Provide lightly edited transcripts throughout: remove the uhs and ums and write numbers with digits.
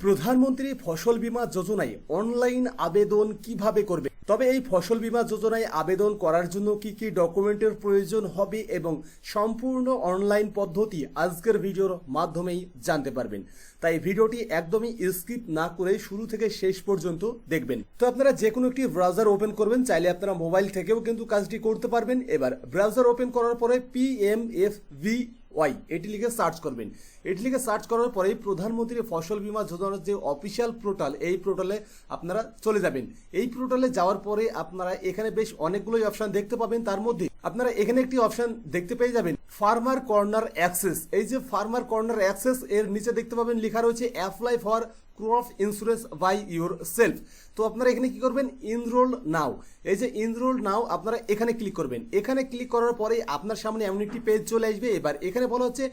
প্রধানমন্ত্রী ফসল বীমা যোজনায় অনলাইন আবেদন কিভাবে করবে, তবে এই ফসল বীমা যোজনায় আবেদন করার জন্য কি কি ডকুমেন্টের প্রয়োজন হবে এবং সম্পূর্ণ অনলাইন পদ্ধতি আজকের ভিডিওর মাধ্যমেই জানতে পারবেন। তাই ভিডিওটি একদমই স্কিপ না করে শুরু থেকে শেষ পর্যন্ত দেখবেন। তো আপনারা যে কোনো একটি ব্রাউজার ওপেন করবেন, চাইলে আপনারা মোবাইল থেকেও কিন্তু কাজটি করতে পারবেন। এবার ব্রাউজার ওপেন করার পরে PMFBY এটি লিখে সার্চ করবেন। এটি লিখে সার্চ করার পরে প্রধানমন্ত্রী ফসল বীমা যোজনার যে অফিসিয়াল পোর্টাল, এই পোর্টালে আপনারা চলে যাবেন। এই পোর্টালে যাওয়ার পরে আপনারা এখানে বেশ অনেকগুলোই অপশন দেখতে পাবেন। তার মধ্যে আপনারা এখানে একটি অপশন দেখতে পেয়ে যাবেন ফার্মার কর্নার অ্যাক্সেস। এই যে ফার্মার কর্নার অ্যাক্সেস, এর নিচে দেখতে পাবেন লেখা রয়েছে apply for crop insurance by yourself. তো আপনারা এখানে কি করবেন, ইনরোল নাও। এই যে ইনরোল নাও আপনারা এখানে ক্লিক করবেন। এখানে ক্লিক করার পরে আপনার সামনে এমন একটি পেজ চলে আসবে। এবার এখানে বলা হচ্ছে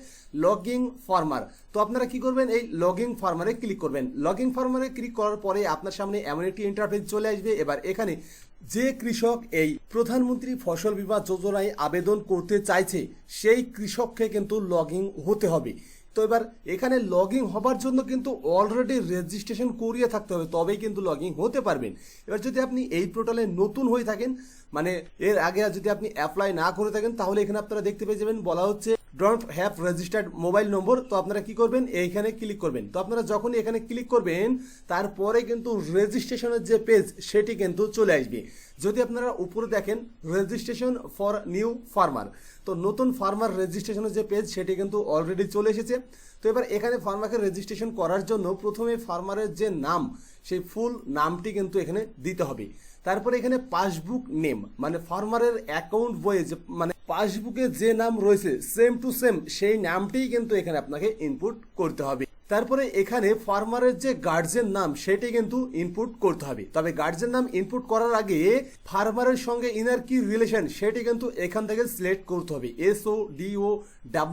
লগিং ফার্মার। তো আপনারা কি করবেন, এই লগিং ফার্মারে ক্লিক করবেন। লগিং ফার্মারে ক্লিক করার পরে আপনার সামনে এমন একটি ইন্টারফেস চলে আসবে। এবার এখানে যে কৃষক এই প্রধানমন্ত্রী ফসল বীমা যোজনায় আবেদন করতে চাইছে সেই কৃষককে কিন্তু লগিং হতে হবে। তো এবার এখানে লগিং হবার জন্য কিন্তু অলরেডি রেজিস্ট্রেশন করিয়ে থাকতে হবে, তবেই কিন্তু লগিং হতে পারবেন। এবার যদি আপনি এই পোর্টালে নতুন হয়ে থাকেন, মানে এর আগে যদি আপনি অ্যাপ্লাই না করে থাকেন, তাহলে এখানে আপনারা দেখতে পেয়ে যাবেন বলা হচ্ছে ডোন্ট হ্যাভ রেজিস্টার্ড মোবাইল নম্বর। তো আপনারা কি করবেন, এইখানে ক্লিক করবেন। তো আপনারা যখনই এখানে ক্লিক করবেন তারপরে কিন্তু রেজিস্ট্রেশনের যে পেজ সেটি কিন্তু চলে আসবে। যদি আপনারা উপরে দেখেন রেজিস্ট্রেশন ফর নিউ ফার্মার, তো নতুন ফার্মার রেজিস্ট্রেশনের যে পেজ সেটি কিন্তু অলরেডি চলে এসেছে। তো এবার এখানে ফার্মারকে রেজিস্ট্রেশন করার জন্য প্রথমে ফার্মারের যে নাম, সেই ফুল নামটি কিন্তু এখানে দিতে হবে। তারপরে এখানে পাসবুক নেম, মানে ফার্মারের অ্যাকাউন্ট বইয়ে যে মানে পাসবুকে যে নাম রয়েছে সেম টু সেম সেই নামটিই কিন্তু এখানে আপনাকে ইনপুট করতে হবে। তারপরে এখানে ফার্মারের যে গার্জেন নাম সেটি কিন্তু ইনপুট করতে হবে। তবে গার্জেন নাম ইনপুট করার আগে ফার্মারের সঙ্গে ইনার কি রিলেশন সেটি কিন্তু এখান থেকে সিলেক্ট করতে হবে, SO DO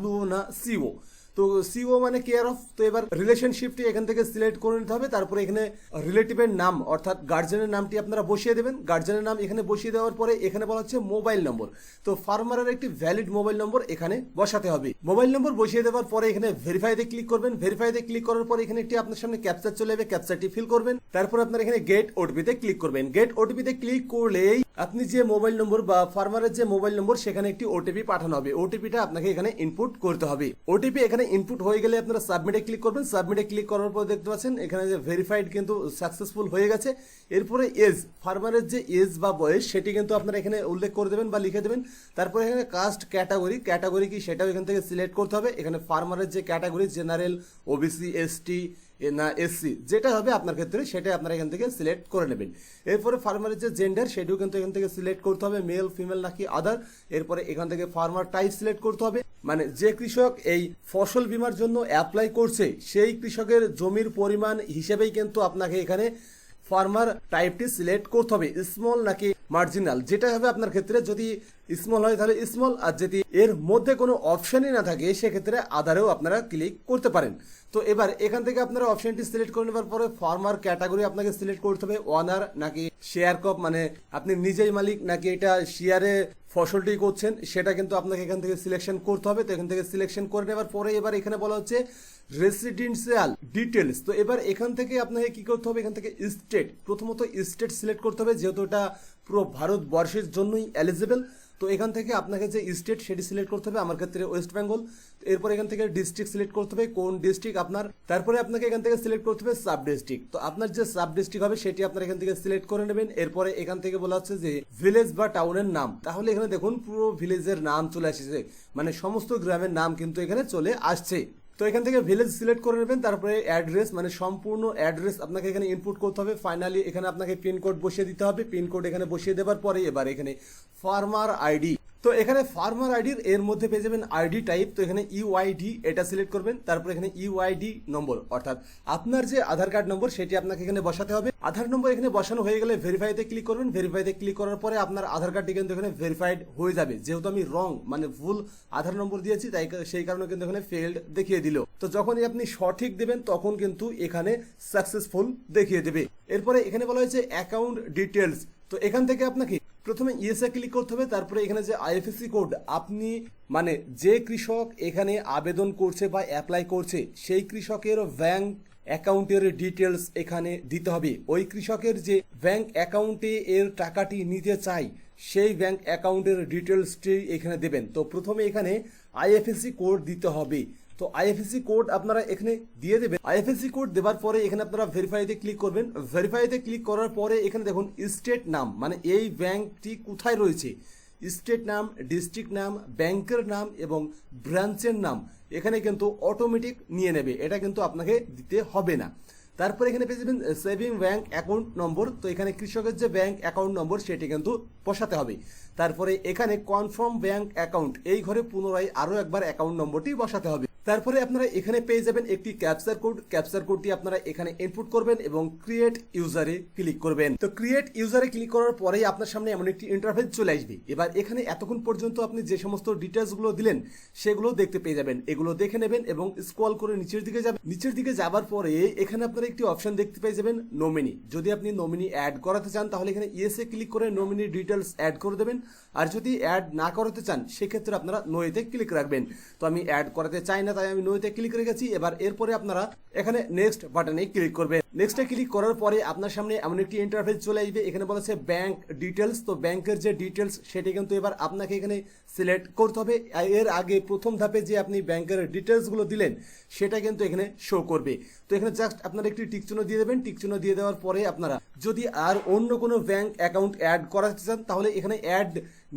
WO না CO। তো CO মানে কেয়ার অফ। তো এবার রিলেশনশিপটি এখান থেকে সিলেক্ট করে নিতে হবে। তারপরে এখানে রিলেটিভের নাম অর্থাৎ গার্জেনের নামটি আপনারা বসিয়ে দেবেন। গার্জেনের নাম এখানে বসিয়ে দেওয়ার পরে এখানে বলা হচ্ছে মোবাইল নম্বর। তো ফার্মারের একটি ভ্যালিড মোবাইল নম্বর এখানে বসাতে হবে। মোবাইল নম্বর বসিয়ে দেওয়ার পরে এখানে ভেরিফাইতে ক্লিক করবেন। ভেরিফাইতে ক্লিক করার পরে এখানে একটি আপনার সামনে ক্যাপচার চলে যাবে, ক্যাপচারটি ফিল করবেন। তারপর আপনারা এখানে গেট ওটিপিতে ক্লিক করবেন। গেট ওটিপিতে ক্লিক করলেই আপনি যে মোবাইল নম্বর বা ফার্মারের যে মোবাইল নম্বর সেখানে একটি ওটিপি পাঠানো হবে। ওটিপিটা আপনাকে এখানে ইনপুট করতে হবে। ওটিপি এখানে ইনপুট হয়ে গেলে আপনারা সাবমিটে ক্লিক করবেন। সাবমিটে ক্লিক করার পর দেখতে পাচ্ছেন এখানে যে ভেরিফাইড কিন্তু সাকসেসফুল হয়ে গেছে। এরপরে এজ, ফার্মারের যে এজ বা বয়স সেটি কিন্তু আপনারা এখানে উল্লেখ করে দেবেন বা লিখে দেবেন। তারপরে এখানে কাস্ট ক্যাটাগরি কি সেটাও এখান থেকে সিলেক্ট করতে হবে। এখানে ফার্মারের যে ক্যাটাগরি জেনারেল, OBC, ST না SC যেটা হবে আপনার ক্ষেত্রে সেটাই আপনারা এখান থেকে সিলেক্ট করে নেবেন। এরপরে ফার্মারের যে জেন্ডার সেটিও কিন্তু এখান থেকে সিলেক্ট করতে হবে, মেল ফিমেল নাকি আদার। এরপরে এখান থেকে ফার্মার টাইপ সিলেক্ট করতে হবে, মানে যে কৃষক এই ফসল বীমার জন্য অ্যাপ্লাই করছে সেই কৃষকের জমির পরিমাণ হিসেবেই কিন্তু আপনাকে এখানে ফার্মার টাইপটি সিলেক্ট করতে হবে, স্মল নাকি মার্জিনাল যেটা হবে আপনার ক্ষেত্রে। যদি স্মল হয় তাহলে স্মল, আর যদি এর মধ্যে কোনো অপশনই না থাকে সেক্ষেত্রে আদারেও আপনারা ক্লিক করতে পারেন। তো এবার এখান থেকে আপনারা অপশনটি সিলেক্ট করে নেবার পরে ফার্মার ক্যাটাগরি আপনাকে সিলেক্ট করতে হবে, ওনার নাকি শেয়ার ক্রপ, মানে আপনি নিজেই মালিক নাকি এটা শেয়ারে ফসলটি করছেন সেটা কিন্তু আপনাকে এখান থেকে সিলেকশন করতে হবে। তো এখান থেকে সিলেকশন করে নেবার পরে এবার এখানে বলা হচ্ছে রেসিডেন্সিয়াল ডিটেলস। তো এবার এখান থেকে আপনাকে কি করতে হবে, এখান থেকে স্টেট, প্রথমত স্টেট সিলেক্ট করতে হবে যেহেতু এটা পুরো ভারতবর্ষের জন্যই এলিজিবল। তো এখান থেকে আপনাকে যে স্টেট সেটি সিলেক্ট করতে হবে, আমার ক্ষেত্রে ওয়েস্ট বেঙ্গল। এরপর এখান থেকে ডিস্ট্রিক্ট সিলেক্ট করতে হবে, কোন ডিস্ট্রিক্ট আপনার। তারপরে আপনাকে এখান থেকে সিলেক্ট করতে হবে সাব ডিস্ট্রিক্ট। তো আপনার যে সাব ডিস্ট্রিক্ট হবে সেটি আপনার এখান থেকে সিলেক্ট করে নেবেন। এরপরে এখান থেকে বলা হচ্ছে যে ভিলেজ বা টাউনের নাম, তাহলে এখানে দেখুন পুরো ভিলেজের নাম চলে আসছে, মানে সমস্ত গ্রামের নাম কিন্তু এখানে চলে আসছে। তো এখান থেকে ভিলেজ সিলেক্ট করে নেবেন। তারপরে অ্যাড্রেস, মানে সম্পূর্ণ অ্যাড্রেস আপনাকে এখানে ইনপুট করতে হবে। ফাইনালি এখানে আপনাকে পিনকোড বসিয়ে দিতে হবে। পিনকোড এখানে বসিয়ে দেওয়ার পরে এবার এখানে ফার্মার আইডি, তো এখানে ফার্মার আইডির এর মধ্যে পেয়ে যাবেন আইডি টাইপ। তো এখানে UID এটা সিলেক্ট করবেন। তারপর এখানে UID নম্বর অর্থাৎ আপনার যে আধার কার্ড নম্বর সেটি আপনাকে এখানে বসাতে হবে। আধার নম্বর এখানে বসানো হয়ে গেলে ভেরিফাইতে ক্লিক করবেন। ভেরিফাইতে ক্লিক করার পরে আপনার আধার কার্ডটি কিন্তু এখানে ভেরিফাইড হয়ে যাবে। যেহেতু আমি রং মানে ভুল আধার নম্বর দিয়েছি তাই সেই কারণে কিন্তু এখানে ফেলড দেখিয়ে দিল। তো যখনই আপনি সঠিক দেবেন তখন কিন্তু এখানে সাকসেসফুল দেখিয়ে দেবে। এরপরে এখানে বলা হয়েছে অ্যাকাউন্ট ডিটেলস। তো এখান থেকে আপনাকে প্রথমে ইয়েসে ক্লিক করতে হবে। তারপরে এখানে যে IFSC কোড, আপনি মানে যে কৃষক এখানে আবেদন করছে বা অ্যাপ্লাই করছে সেই কৃষকের ব্যাংক অ্যাকাউন্টের ডিটেলস এখানে দিতে হবে। ওই কৃষকের যে ব্যাংক অ্যাকাউন্টে এর টাকাটি নিতে চাই সেই ব্যাংক অ্যাকাউন্টের ডিটেলসটি এখানে দেবেন। তো প্রথমে এখানে আইএফএসসি কোড দিতে হবে। তো আইএফএসসি কোড আপনারা এখানে দিয়ে দেবেন। আইএফএসসি কোড দেওয়ার পরে এখানে আপনারা ভেরিফাইতে ক্লিক করবেন। ভেরিফাইতে ক্লিক করার পরে এখানে দেখুন স্টেট নাম, মানে এই ব্যাংকটি কোথায় রয়েছে, স্টেট নাম, ডিস্ট্রিক্ট নাম, ব্যাংকের নাম এবং ব্রাঞ্চের নাম এখানে কিন্তু অটোমেটিক নিয়ে নেবে, এটা কিন্তু আপনাকে দিতে হবে না। তারপরে এখানে পেয়ে যাবেন সেভিং ব্যাংক অ্যাকাউন্ট নম্বর। তো এখানে কৃষকের যে ব্যাংক অ্যাকাউন্ট নম্বর সেটি কিন্তু বসাতে হবে। তারপরে এখানে কনফার্ম ব্যাংক অ্যাকাউন্ট, এই ঘরে পুনরায় আরও একবার অ্যাকাউন্ট নম্বরটি বসাতে হবে। তারপরে আপনারা এখানে পেয়ে যাবেন একটি ক্যাপচার কোড। ক্যাপচার কোডটি আপনারা এখানে ইনপুট করবেন এবং ক্রিয়েট ইউজারে ক্লিক করবেন। তো ক্রিয়েট ইউজারে ক্লিক করার পরেই আপনার সামনে এমন একটি ইন্টারফেস চলে আসবে। এবার এখানে এতক্ষণ পর্যন্ত আপনি যে সমস্ত ডিটেলসগুলো দিলেন সেগুলো দেখতে পেয়ে যাবেন। এগুলো দেখে নেবেন এবং স্ক্রল করে নিচের দিকে যাবেন। নিচের দিকে যাবার পরে এখানে আপনারা একটি অপশন দেখতে পেয়ে যাবেন নমিনি। যদি আপনি নমিনি অ্যাড করাতে চান তাহলে এখানে ইয়েসে ক্লিক করে নমিনি ডিটেলস অ্যাড করে দেবেন। আর যদি অ্যাড না করাতে চান সেক্ষেত্রে আপনারা নোয়েতে ক্লিক রাখবেন। তো আমি অ্যাড করাতে চাই না, তাই আমি নোয়েতে ক্লিক রেখেছি। এবার এরপরে আপনারা এখানে নেক্সট বাটনে ক্লিক করবেন। নেক্সটে ক্লিক করার পরে আপনার সামনে এমন একটি ইন্টারফেস চলে আসবে। এখানে বলেছে ব্যাংক ডিটেলস। তো ব্যাংকের যে ডিটেলস সেটি কিন্তু এবার আপনাকে এখানে সিলেক্ট করতে হবে। এর আগে প্রথম ধাপে যে আপনি ব্যাংকের ডিটেলসগুলো দিলেন সেটা কিন্তু এখানে শো করবে। তো এখানে জাস্ট আপনারা একটি টিকচিহ্ন দিয়ে দেবেন। টিকচিহ্ন দিয়ে দেওয়ার পরে আপনারা যদি আর অন্য কোনো ব্যাংক অ্যাকাউন্ট অ্যাড করাতে চান তাহলে এখানে অ্যাড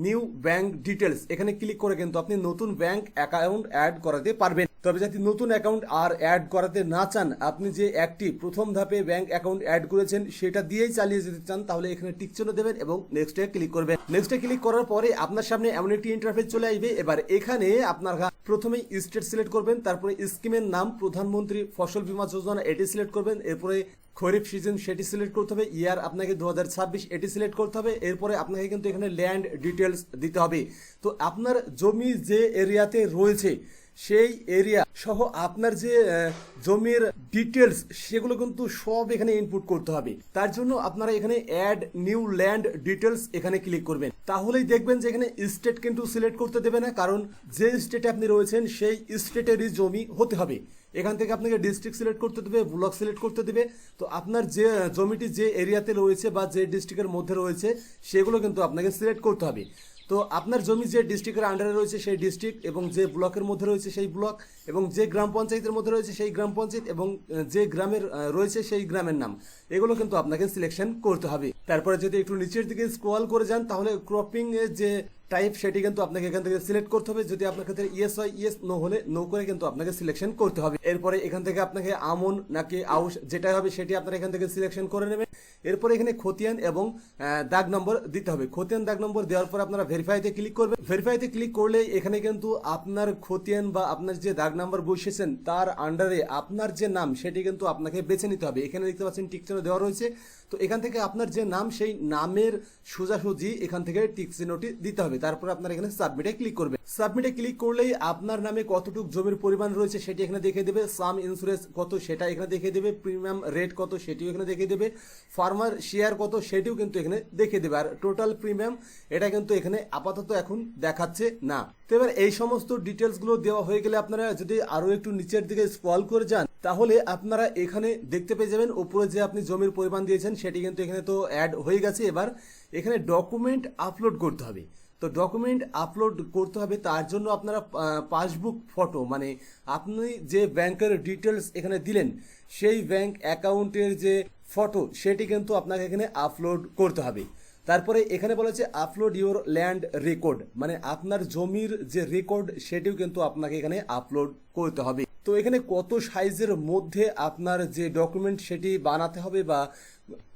নিউ ব্যাংক ডিটেলস এখানে ক্লিক করে কিন্তু আপনি নতুন ব্যাংক অ্যাকাউন্ট অ্যাড করাতে পারবেন। তবে যদি নতুন অ্যাকাউন্ট আর অ্যাড করাতে না চান, আপনি যে একটি প্রথম ধাপে ব্যাংক অ্যাকাউন্ট অ্যাড করেছেন সেটা দিয়েই চালিয়ে যেতে চান তাহলে এখানে টিকচিহ্ন দেবেন এবং নেক্সটে ক্লিক করবেন। নেক্সটে ক্লিক করার পরে আপনার সামনে এমন একটি ইন্টারফেস চলে আসবে। এবার এখানে আপনার প্রথমেই স্টেট সিলেক্ট করবেন, তারপরে স্কিমের নাম প্রধানমন্ত্রী ফসল বীমা যোজনা এটি সিলেক্ট করবেন। এরপরে খরিফ সিজন সেটি সিলেক্ট করতে হবে। ইয়ার আপনাকে 2026 এটি সিলেক্ট করতে হবে। এরপরে আপনাকে কিন্তু এখানে ল্যান্ড ডিটেলস দিতে হবে। তো আপনার জমি যে এরিয়াতে রয়েছে সেই এরিয়া সহ আপনার যে জমির ডিটেলস সেগুলো কিন্তু সব এখানে ইনপুট করতে হবে। তার জন্য আপনারা এখানে অ্যাড নিউ ল্যান্ড ডিটেলস এখানে ক্লিক করবেন। তাহলেই দেখবেন যে এখানে স্টেট কিন্তু সিলেক্ট করতে দেবে না, কারণ যে স্টেটে আপনি রয়েছেন সেই স্টেটেরই জমি হতে হবে। এখান থেকে আপনাকে ডিস্ট্রিক্ট সিলেক্ট করতে দেবে, ব্লক সিলেক্ট করতে দেবে। তো আপনার যে জমিটি যে এরিয়াতে রয়েছে বা যে ডিস্ট্রিক্টের মধ্যে রয়েছে সেগুলো কিন্তু আপনাকে সিলেক্ট করতে হবে। তো আপনার জমি যে ডিস্ট্রিক্টের আন্ডারে রয়েছে সেই ডিস্ট্রিক্ট এবং যে ব্লকের মধ্যে রয়েছে সেই ব্লক এবং যে গ্রাম পঞ্চায়েতের মধ্যে রয়েছে সেই গ্রাম পঞ্চায়েত এবং যে গ্রামের রয়েছে সেই গ্রামের নাম এগুলো কিন্তু আপনাকে সিলেকশন করতে হবে। তারপরে যদি একটু নিচের দিকে স্ক্রল করে যান তাহলে ক্রপিং এর যে টাইপ সেটি কিন্তু আপনাকে এখান থেকে সিলেক্ট করতে হবে। যদি আপনার ক্ষেত্রে ইয়েস হয় ইয়েস, নো হলে নো করে কিন্তু আপনাকে সিলেকশন করতে হবে। এরপরে এখান থেকে আপনাকে আমন নাকি আউশ যেটাই হবে সেটি আপনারা এখান থেকে সিলেকশন করে নেবেন। এরপরে এখানে খতিয়ান এবং দাগ নম্বর দিতে হবে। খতিয়ান দাগ নম্বর দেওয়ার পর আপনারা ভেরিফাইতে ক্লিক করবেন। ভেরিফাইতে ক্লিক করলে এখানে কিন্তু আপনার খতিয়ান বা আপনার যে দাগ নাম্বার বসিয়েছেন তার আন্ডারে আপনার যে নাম সেটি কিন্তু আপনাকে বেছে নিতে হবে। এখানে দেখতে পাচ্ছেন টিকচিহ্ন দেওয়া রয়েছে। তো এখান থেকে আপনার যে নাম সেই নামের সোজাসুজি এখান থেকে টিকচিহ্নটি দিতে হবে। তারপর আপনারা এখানে সাবমিটে ক্লিক করবেন। সাবমিটে ক্লিক করলেই আপনার নামে কতটুকু জমির পরিমাণ রয়েছে সেটি এখানে দেখিয়ে দেবে। সাম ইন্স্যুরেন্স কত সেটা এখানে দেখিয়ে দেবে। প্রিমিয়াম রেট কত সেটিও এখানে দেখিয়ে দেবে। ফার্মার শেয়ার কত সেটিও কিন্তু এখানে দেখিয়ে দেবে। আর টোটাল প্রিমিয়াম এটা কিন্তু এখানে আপাতত এখন দেখাচ্ছে না। তো এবার এই সমস্ত ডিটেলসগুলো দেওয়া হয়ে গেলে আপনারা যদি আরো একটু নিচের দিকে স্ক্রল করে যান তাহলে আপনারা এখানে দেখতে পেয়ে যাবেন উপরে যে আপনি জমির পরিমাণ দিয়েছেন সেটি কিন্তু এখানে তো অ্যাড হয়ে গেছে। এবার এখানে ডকুমেন্ট আপলোড করতে হবে। তো ডকুমেন্ট আপলোড করতে হবে, তার জন্য আপনারা পাসবুক ফটো, মানে আপনি যে ব্যাংকের ডিটেলস এখানে দিলেন সেই ব্যাংক অ্যাকাউন্টের যে ফটো সেটি কিন্তু আপনাকে এখানে আপলোড করতে হবে। তারপরে এখানে বলেছে আপলোড ইউর ল্যান্ড রেকর্ড, মানে আপনার জমির যে রেকর্ড সেটিও কিন্তু আপনাকে এখানে আপলোড করতে হবে। তো এখানে কত সাইজের মধ্যে আপনার যে ডকুমেন্ট সেটি বানাতে হবে বা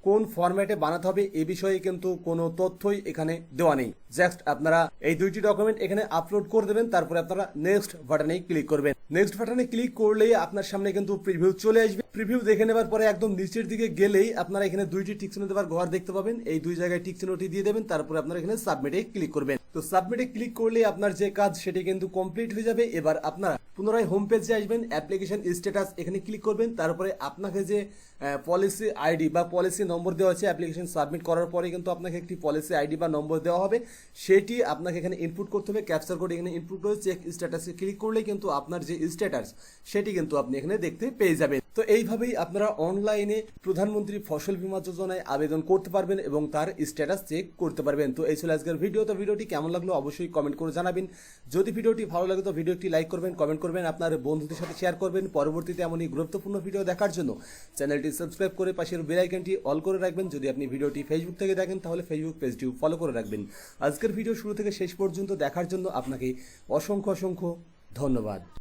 কোন ফরম্যাটে বানাতে হবে এ বিষয়ে কিন্তু কোনো তথ্যই এখানে দেওয়া নেই। জাস্ট আপনারা এই দুইটি ডকুমেন্ট এখানে আপলোড করে দেবেন। তারপরে আপনারা নেক্সট বাটনে ক্লিক করবেন। নেক্সট বাটনে ক্লিক করলেই আপনার সামনে কিন্তু প্রিভিউ চলে আসবে। প্রিভিউ দেখে নেবার পরে একদম নিচের দিকে গেলেই আপনারা এখানে দুইটি টিকচিহ্ন দেওয়ার ঘর দেখতে পাবেন। এই দুই জায়গায় টিকচিহ্নটি দিয়ে দেবেন। তারপরে আপনারা এখানে সাবমিটে ক্লিক করবেন। তো তো সাবমিটে ক্লিক করলে আপনার যে কাজ সেটি কিন্তু কমপ্লিট হয়ে যাবে। এবার আপনারা পুনরায় হোম পেজে আসবেন, অ্যাপ্লিকেশন স্ট্যাটাস এখানে ক্লিক করবেন। তারপরে আপনাকে যে পলিসি আইডি বা পলিসি নম্বর দেওয়া আছে অ্যাপ্লিকেশন সাবমিট করার পরে কিন্তু আপনাকে একটি পলিসি আইডি বা নম্বর দেওয়া হবে, সেটি আপনাকে এখানে ইনপুট করতে হবে। ক্যাপচার কোড এখানে ইনপুট করে চেক স্ট্যাটাসে ক্লিক করলে কিন্তু আপনার যে স্ট্যাটাস সেটি কিন্তু আপনি এখানে দেখতে পেয়ে যাবেন। তো এইভাবেই আপনারা অনলাইনে প্রধানমন্ত্রী ফসল বীমা যোজনায় আবেদন করতে পারবেন এবং তার স্ট্যাটাস চেক করতে পারবেন। তো এই ছিল আজকের ভিডিও। তো ভিডিওটি কেমন লাগলো অবশ্যই কমেন্ট করে জানাবেন। যদি ভিডিওটি ভালো লাগে তো ভিডিওটি লাইক করবেন, কমেন্ট করবেন, আপনার বন্ধুদের সাথে শেয়ার করবেন। পরবর্তীতে এমনই গুরুত্বপূর্ণ ভিডিও দেখার জন্য চ্যানেলটি সাবস্ক্রাইব করে পাশের বেল আইকনটি অল করে রাখবেন। যদি আপনি ভিডিওটি ফেসবুক থেকে দেখেন তাহলে ফেসবুক পেজটিও ফলো করে রাখবেন। আজকের ভিডিও শুরু থেকে শেষ পর্যন্ত দেখার জন্য আপনাকে অসংখ্য ধন্যবাদ।